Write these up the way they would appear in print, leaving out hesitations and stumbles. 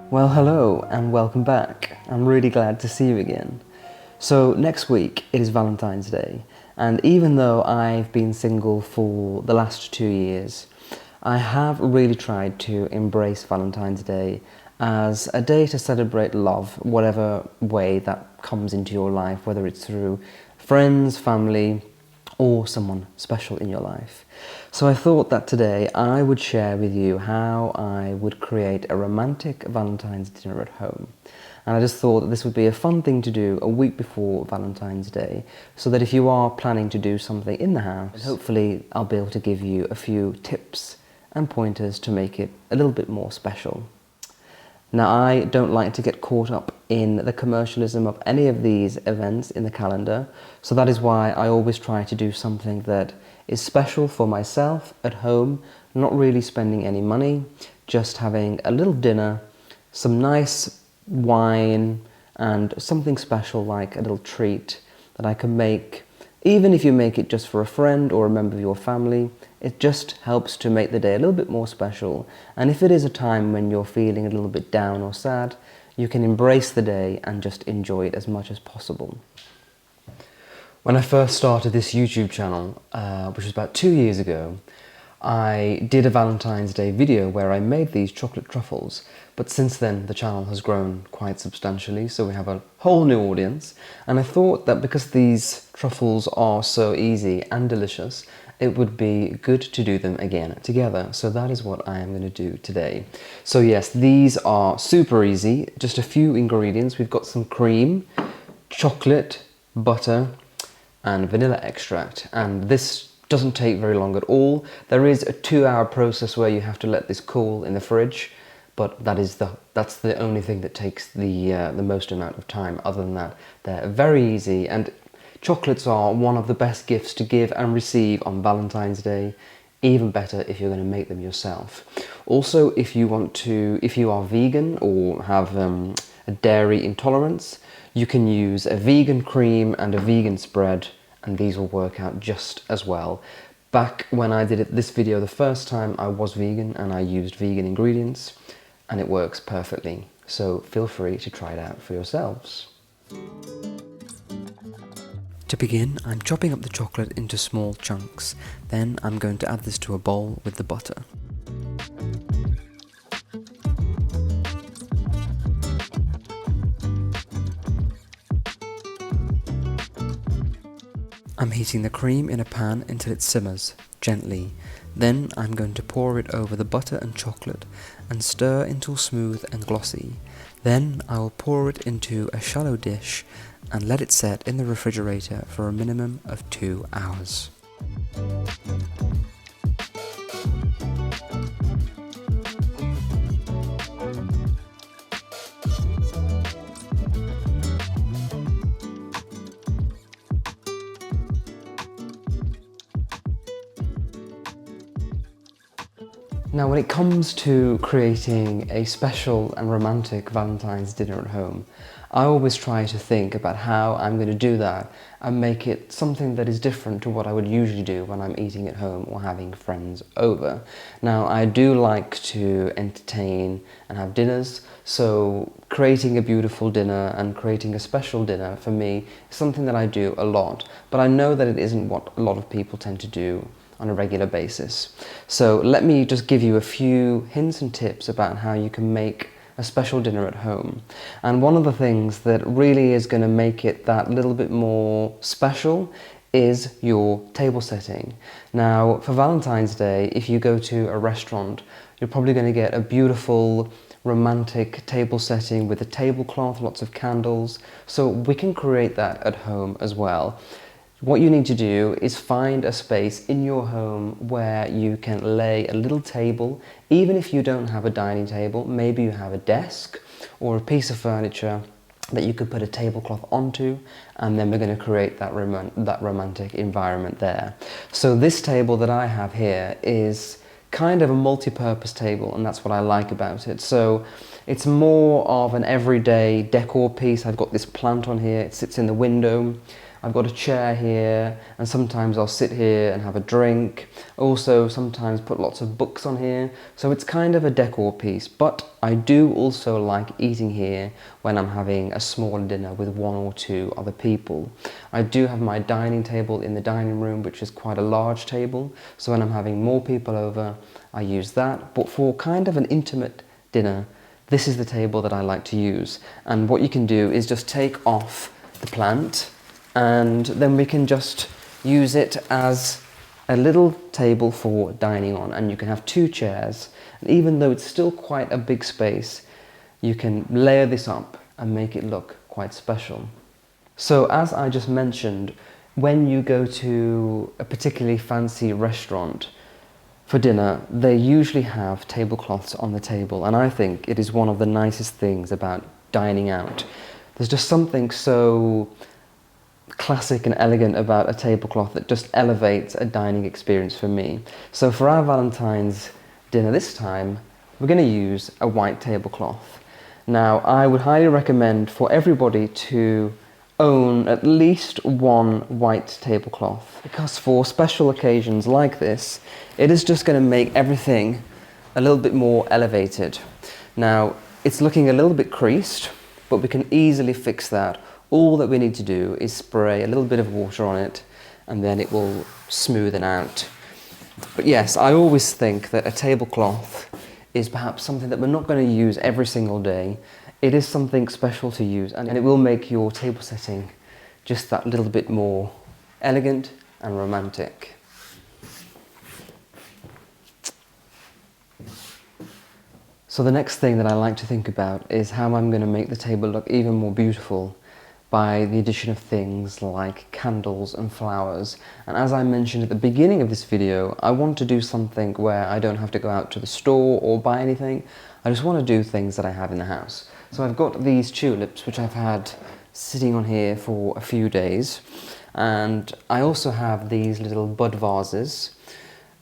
Well, hello and welcome back. I'm really glad to see you again. So next week it is Valentine's Day, and even though I've been single for the last 2 years, I have really tried to embrace Valentine's Day as a day to celebrate love, whatever way that comes into your life, whether it's through friends, family, or someone special in your life. So I thought that today I would share with you how I would create a romantic Valentine's dinner at home. And I just thought that this would be a fun thing to do a week before Valentine's Day, so that if you are planning to do something in the house, hopefully I'll be able to give you a few tips and pointers to make it a little bit more special. Now, I don't like to get caught up in the commercialism of any of these events in the calendar, so that is why I always try to do something that is special for myself at home, not really spending any money, just having a little dinner, some nice wine, and something special like a little treat that I can make. Even if you make it just for a friend or a member of your family, it just helps to make the day a little bit more special. And if it is a time when you're feeling a little bit down or sad, you can embrace the day and just enjoy it as much as possible. When I first started this YouTube channel, which was about 2 years ago, I did a Valentine's Day video where I made these chocolate truffles, but since then the channel has grown quite substantially, so we have a whole new audience, and I thought that because these truffles are so easy and delicious, it would be good to do them again together. So that is what I am going to do today. So yes, these are super easy, just a few ingredients. We've got some cream, chocolate, butter, and vanilla extract, and this doesn't take very long at all. There is a 2-hour process where you have to let this cool in the fridge, but that's the only thing that takes the most amount of time. Other than that, they're very easy, and chocolates are one of the best gifts to give and receive on Valentine's Day. Even better if you're going to make them yourself. Also, if you are vegan or have a dairy intolerance, you can use a vegan cream and a vegan spread, and these will work out just as well. Back when I did this video the first time, I was vegan and I used vegan ingredients, and it works perfectly. So feel free to try it out for yourselves. To begin, I'm chopping up the chocolate into small chunks. Then I'm going to add this to a bowl with the butter. I'm heating the cream in a pan until it simmers, gently. Then I'm going to pour it over the butter and chocolate and stir until smooth and glossy. Then I will pour it into a shallow dish and let it set in the refrigerator for a minimum of 2 hours. Now, when it comes to creating a special and romantic Valentine's dinner at home, I always try to think about how I'm going to do that and make it something that is different to what I would usually do when I'm eating at home or having friends over. Now, I do like to entertain and have dinners, so creating a beautiful dinner and creating a special dinner for me is something that I do a lot, but I know that it isn't what a lot of people tend to do on a regular basis. So let me just give you a few hints and tips about how you can make a special dinner at home. And one of the things that really is going to make it that little bit more special is your table setting. Now, for Valentine's Day, if you go to a restaurant, you're probably going to get a beautiful romantic table setting with a tablecloth, lots of candles. So we can create that at home as well. What you need to do is find a space in your home where you can lay a little table. Even if you don't have a dining table, maybe you have a desk or a piece of furniture that you could put a tablecloth onto, and then we're going to create that romantic environment there. So this table that I have here is kind of a multi-purpose table, and that's what I like about it. So it's more of an everyday decor piece. I've got this plant on here, it sits in the window. I've got a chair here, and sometimes I'll sit here and have a drink. Also, sometimes put lots of books on here, so it's kind of a decor piece. But I do also like eating here when I'm having a small dinner with 1 or 2 other people. I do have my dining table in the dining room, which is quite a large table, so when I'm having more people over, I use that. But for kind of an intimate dinner, this is the table that I like to use. And what you can do is just take off the plant, and then we can just use it as a little table for dining on, and you can have 2 chairs, and even though it's still quite a big space, you can layer this up and make it look quite special. So as I just mentioned, when you go to a particularly fancy restaurant for dinner, they usually have tablecloths on the table, and I think it is one of the nicest things about dining out. There's just something so classic and elegant about a tablecloth that just elevates a dining experience for me. So for our Valentine's dinner this time, we're going to use a white tablecloth. Now, I would highly recommend for everybody to own at least 1 white tablecloth, because for special occasions like this, it is just going to make everything a little bit more elevated. Now, it's looking a little bit creased, but we can easily fix that. All that we need to do is spray a little bit of water on it, and then it will smoothen out. But yes, I always think that a tablecloth is perhaps something that we're not going to use every single day. It is something special to use, and it will make your table setting just that little bit more elegant and romantic. So the next thing that I like to think about is how I'm going to make the table look even more beautiful by the addition of things like candles and flowers. And as I mentioned at the beginning of this video, I want to do something where I don't have to go out to the store or buy anything. I just want to do things that I have in the house. So I've got these tulips, which I've had sitting on here for a few days. And I also have these little bud vases.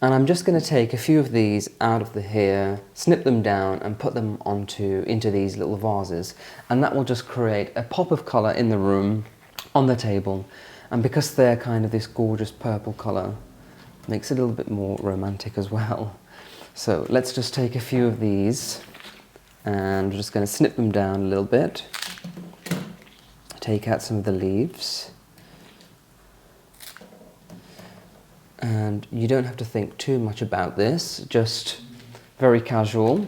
And I'm just going to take a few of these out of here, snip them down and put them into these little vases. And that will just create a pop of colour in the room, on the table. And because they're kind of this gorgeous purple colour, makes it a little bit more romantic as well. So let's just take a few of these, and we're just going to snip them down a little bit. Take out some of the leaves. And you don't have to think too much about this, just very casual.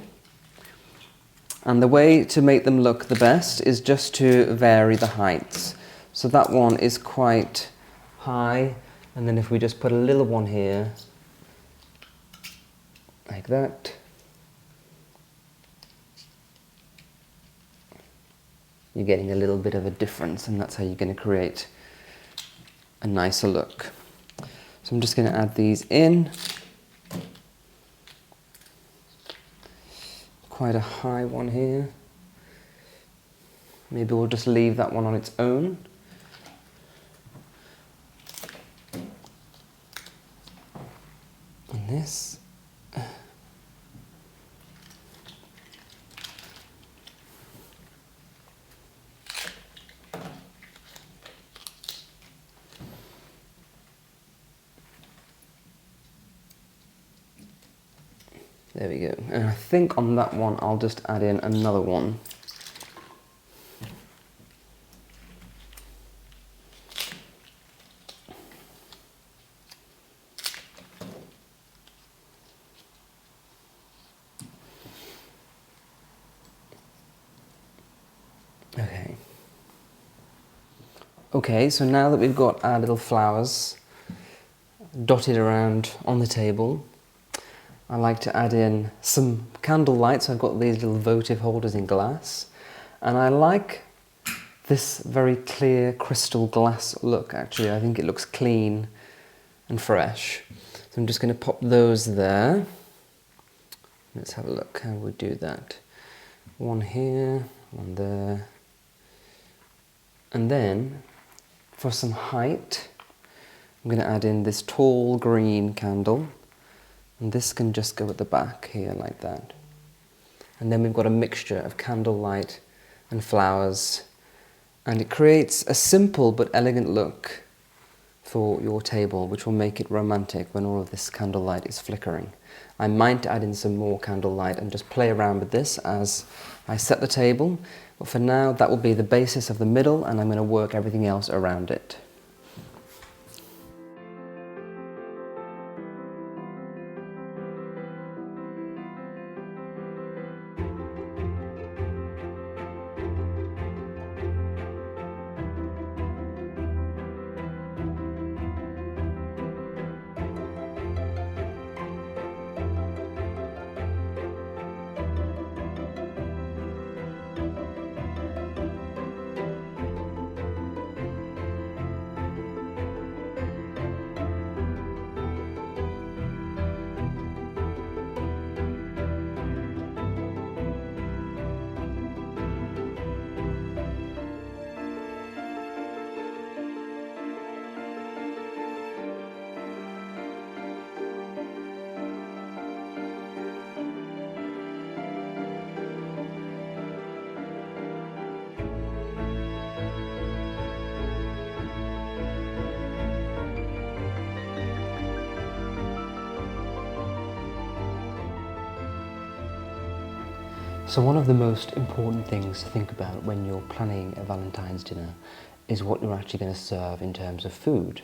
And the way to make them look the best is just to vary the heights. So that one is quite high, and then if we just put a little one here, like that, you're getting a little bit of a difference, and that's how you're going to create a nicer look. So I'm just going to add these in. Quite a high one here. Maybe we'll just leave that one on its own. And this. There we go. And I think on that one, I'll just add in another one. Okay. Okay, so now that we've got our little flowers dotted around on the table, I like to add in some candle light. So I've got these little votive holders in glass, and I like this very clear crystal glass look. Actually, I think it looks clean and fresh. So I'm just going to pop those there. Let's have a look how we do that. One here, one there. And then for some height, I'm going to add in this tall green candle. And this can just go at the back here like that. And then we've got a mixture of candlelight and flowers And it creates a simple but elegant look for your table, which will make it romantic when all of this candlelight is flickering. I might add in some more candlelight and just play around with this as I set the table, but for now that will be the basis of the middle, and I'm going to work everything else around it. So one of the most important things to think about when you're planning a Valentine's dinner is what you're actually going to serve in terms of food.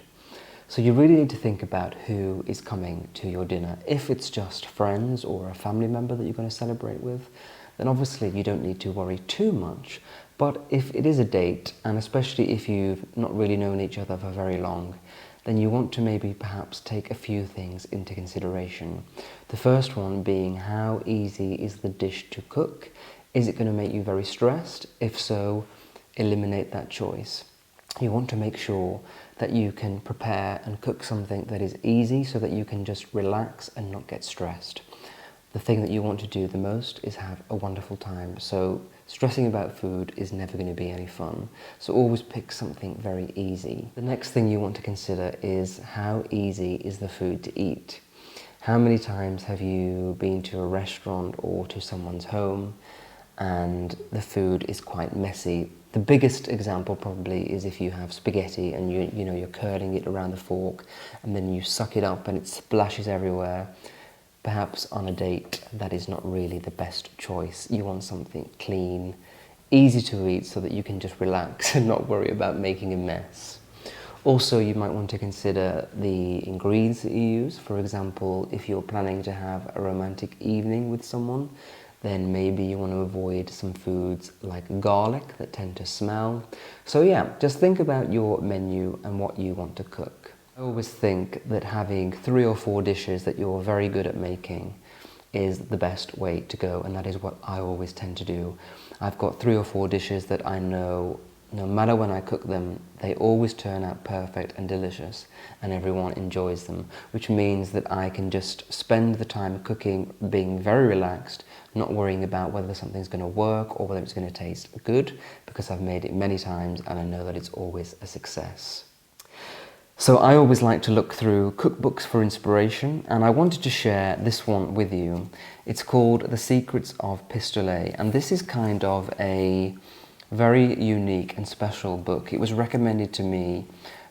So you really need to think about who is coming to your dinner. If it's just friends or a family member that you're going to celebrate with, then obviously you don't need to worry too much. But if it is a date, and especially if you've not really known each other for very long, then you want to maybe perhaps take a few things into consideration. The first one being, how easy is the dish to cook? Is it going to make you very stressed? If so, eliminate that choice. You want to make sure that you can prepare and cook something that is easy so that you can just relax and not get stressed. The thing that you want to do the most is have a wonderful time. So stressing about food is never going to be any fun. So always pick something very easy. The next thing you want to consider is, how easy is the food to eat? How many times have you been to a restaurant or to someone's home and the food is quite messy? The biggest example probably is if you have spaghetti and you're curling it around the fork and then you suck it up and it splashes everywhere. Perhaps on a date, that is not really the best choice. You want something clean, easy to eat so that you can just relax and not worry about making a mess. Also, you might want to consider the ingredients that you use. For example, if you're planning to have a romantic evening with someone, then maybe you want to avoid some foods like garlic that tend to smell. So yeah, just think about your menu and what you want to cook. I always think that having 3 or 4 dishes that you're very good at making is the best way to go, and that is what I always tend to do. I've got 3 or 4 dishes that I know, no matter when I cook them, they always turn out perfect and delicious, and everyone enjoys them, which means that I can just spend the time cooking being very relaxed, not worrying about whether something's going to work or whether it's going to taste good, because I've made it many times and I know that it's always a success. So I always like to look through cookbooks for inspiration, and I wanted to share this one with you. It's called The Secrets of Pistachios, and this is kind of a very unique and special book. It was recommended to me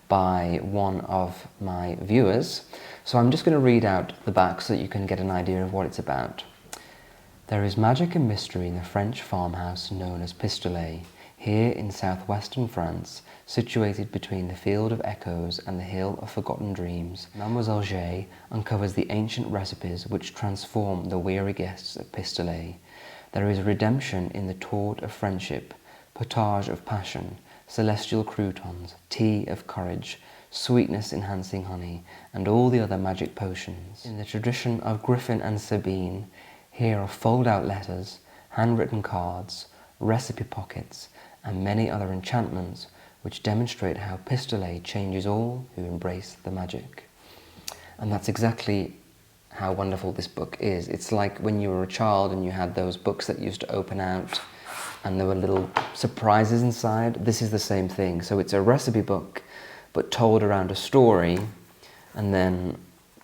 by one of my viewers, so I'm just going to read out the back so that you can get an idea of what it's about. There is magic and mystery in the French farmhouse known as Pistachios, here in southwestern France, situated between the Field of Echoes and the Hill of Forgotten Dreams. Mademoiselle J uncovers the ancient recipes which transform the weary guests of Pistachios. There is redemption in the tort of friendship, potage of passion, celestial croutons, tea of courage, sweetness-enhancing honey, and all the other magic potions. In the tradition of Griffin and Sabine, here are fold-out letters, handwritten cards, recipe pockets, and many other enchantments which demonstrate how Pistachios changes all who embrace the magic. And that's exactly how wonderful this book is. It's like when you were a child and you had those books that used to open out and there were little surprises inside. This is the same thing. So it's a recipe book, but told around a story, and then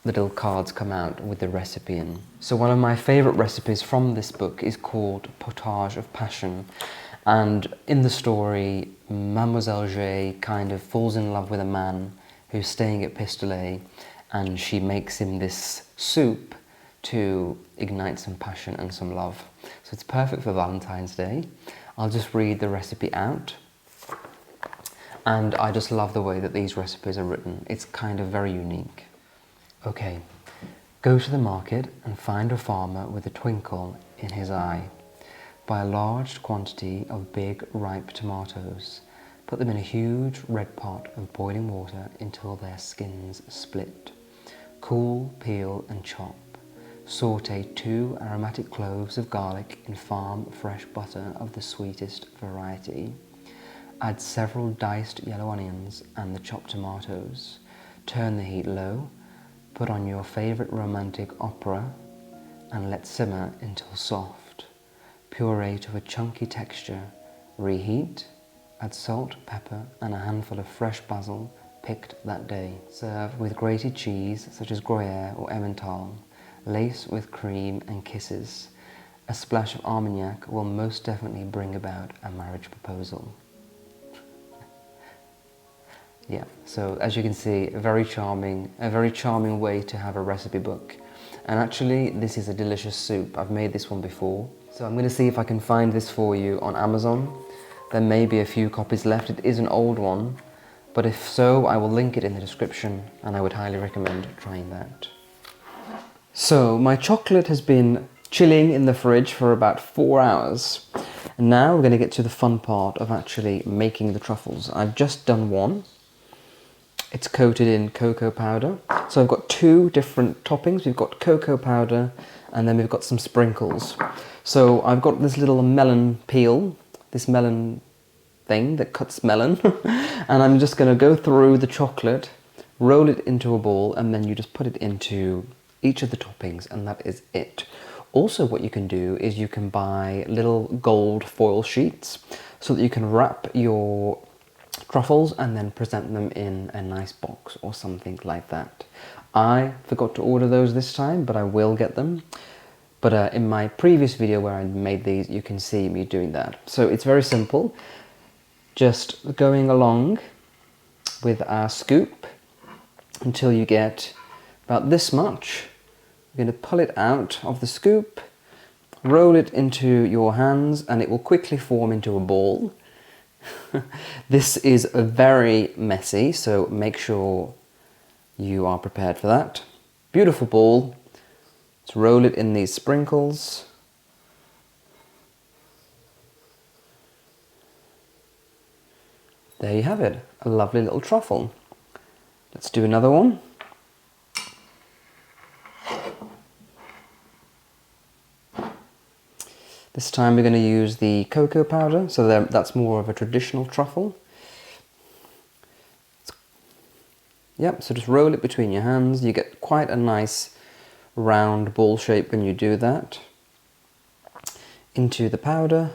little cards come out with the recipe in. So one of my favourite recipes from this book is called Potage of Passion. And in the story, Mademoiselle G kind of falls in love with a man who's staying at Pistachios, and she makes him this soup to ignite some passion and some love. So it's perfect for Valentine's Day. I'll just read the recipe out. And I just love the way that these recipes are written. It's kind of very unique. Okay, go to the market and find a farmer with a twinkle in his eye. Buy a large quantity of big, ripe tomatoes. Put them in a huge red pot of boiling water until their skins split. Cool, peel and chop. Sauté 2 aromatic cloves of garlic in farm fresh butter of the sweetest variety. Add several diced yellow onions and the chopped tomatoes. Turn the heat low. Put on your favourite romantic opera and let simmer until soft. Puree to a chunky texture. Reheat. Add salt, pepper and a handful of fresh basil picked that day. Serve with grated cheese such as Gruyere or Emmental. Lace with cream and kisses. A splash of Armagnac will most definitely bring about a marriage proposal. Yeah, so as you can see, a very charming way to have a recipe book. And actually, this is a delicious soup. I've made this one before. So I'm going to see if I can find this for you on Amazon. There may be a few copies left. It is an old one, but if so, I will link it in the description, and I would highly recommend trying that. So my chocolate has been chilling in the fridge for about 4 hours. And now we're going to get to the fun part of actually making the truffles. I've just done one. It's coated in cocoa powder. So I've got 2 different toppings. We've got cocoa powder and then we've got some sprinkles. So I've got this little melon peel, this melon thing that cuts melon. And I'm just going to go through the chocolate, roll it into a ball, and then you just put it into each of the toppings, and that is it. Also, what you can do is you can buy little gold foil sheets so that you can wrap your truffles and then present them in a nice box or something like that. I forgot to order those this time, but I will get them. But in my previous video where I made these, you can see me doing that. So it's very simple. Just going along with our scoop until you get about this much. You're going to pull it out of the scoop, roll it into your hands, and it will quickly form into a ball. This is very messy, so make sure you are prepared for that. Beautiful ball. Let's roll it in these sprinkles. There you have it, a lovely little truffle. Let's do another one. This time we're going to use the cocoa powder, so that's more of a traditional truffle. Yep, so just roll it between your hands. You get quite a nice round ball shape when you do that. Into the powder.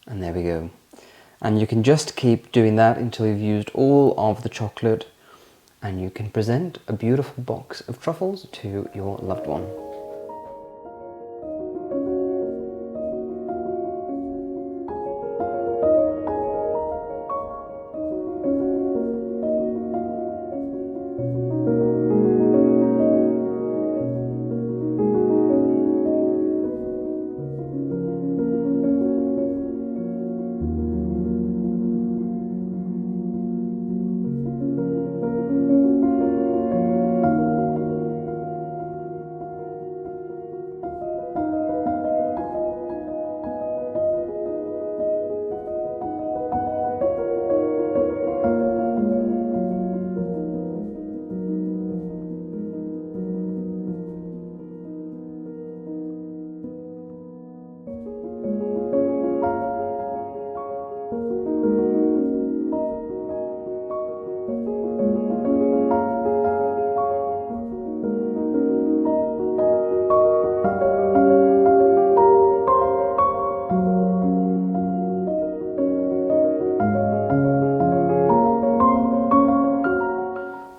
And there we go. And you can just keep doing that until you've used all of the chocolate, and you can present a beautiful box of truffles to your loved one.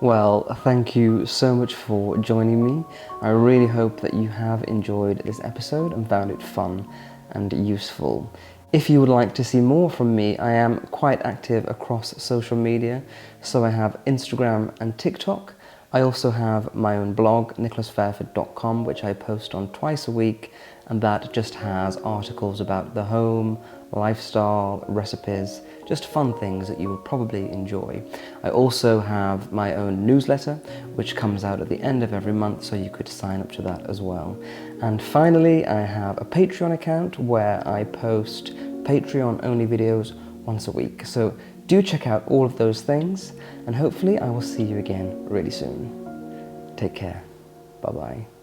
Well, thank you so much for joining me. I really hope that you have enjoyed this episode and found it fun and useful. If you would like to see more from me, I am quite active across social media. So I have Instagram and TikTok. I also have my own blog, nicholasfairford.com, which I post on twice a week, and that just has articles about the home, lifestyle, recipes, just fun things that you will probably enjoy. I also have my own newsletter, which comes out at the end of every month, so you could sign up to that as well. And finally, I have a Patreon account where I post Patreon-only videos once a week. So do check out all of those things, and hopefully I will see you again really soon. Take care. Bye-bye.